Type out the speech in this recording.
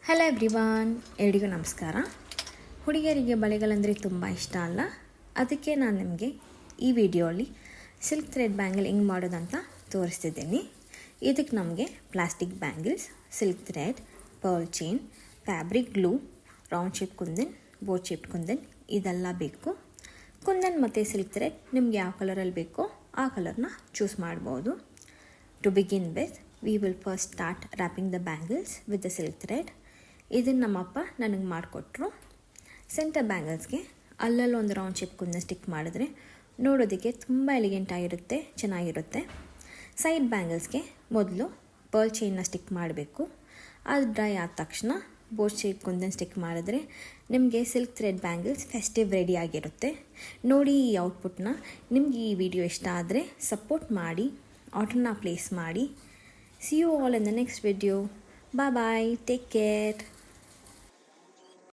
Hello everyone, ಎಲ್ರಿಗೂ ನಮಸ್ಕಾರ. ಹುಡುಗಿಯರಿಗೆ ಬಳೆಗಳಂದರೆ ತುಂಬ ಇಷ್ಟ ಅಲ್ಲ, ಅದಕ್ಕೆ ನಾನು ನಿಮಗೆ ಈ ವಿಡಿಯೋಲಿ ಸಿಲ್ಕ್ ಥ್ರೆಡ್ ಬ್ಯಾಂಗಲ್ ಹೆಂಗೆ ಮಾಡೋದಂತ ತೋರಿಸ್ತಿದ್ದೀನಿ. ಇದಕ್ಕೆ ನಮಗೆ plastic bangles, silk thread, pearl chain, fabric glue, round shape kundan, boat shape kundan ಇದೆಲ್ಲ ಬೇಕು. ಕುಂದನ್ ಮತ್ತು ಸಿಲ್ಕ್ ಥ್ರೆಡ್ ನಿಮ್ಗೆ ಯಾವ ಕಲರಲ್ಲಿ ಬೇಕೋ ಆ ಕಲರ್ನ ಚೂಸ್ ಮಾಡ್ಬೋದು. To begin with, we will first start wrapping the bangles with the silk thread. ಇದನ್ನು ನಮ್ಮಪ್ಪ ನನಗೆ ಮಾಡಿಕೊಟ್ರು. ಸೆಂಟರ್ ಬ್ಯಾಂಗಲ್ಸ್ಗೆ ಅಲ್ಲಲ್ಲಿ ಒಂದು ರೌಂಡ್ ಶೇಪ್ ಕುಂದನ್ ಸ್ಟಿಕ್ ಮಾಡಿದ್ರೆ ನೋಡೋದಕ್ಕೆ ತುಂಬ ಎಲಿಗೆಂಟ್ ಆಗಿರುತ್ತೆ, ಚೆನ್ನಾಗಿರುತ್ತೆ. ಸೈಡ್ ಬ್ಯಾಂಗಲ್ಸ್ಗೆ ಮೊದಲು ಪರ್ಲ್ ಚೈನ್ನ ಸ್ಟಿಕ್ ಮಾಡಬೇಕು. ಅದು ಡ್ರೈ ಆದ ತಕ್ಷಣ ಬೋಟ್ ಶೇಪ್ ಕುಂದನ್ ಸ್ಟಿಕ್ ಮಾಡಿದ್ರೆ ನಿಮಗೆ silk thread bangles festive ready ಆಗಿರುತ್ತೆ. ನೋಡಿ ಈ ಔಟ್ಪುಟ್ನ. ನಿಮಗೆ ಈ ವಿಡಿಯೋ ಇಷ್ಟ ಆದರೆ ಸಪೋರ್ಟ್ ಮಾಡಿ, ಆರ್ಡರ್ನ ಪ್ಲೇಸ್ ಮಾಡಿ. See you all in the next video. Bye bye. Take care.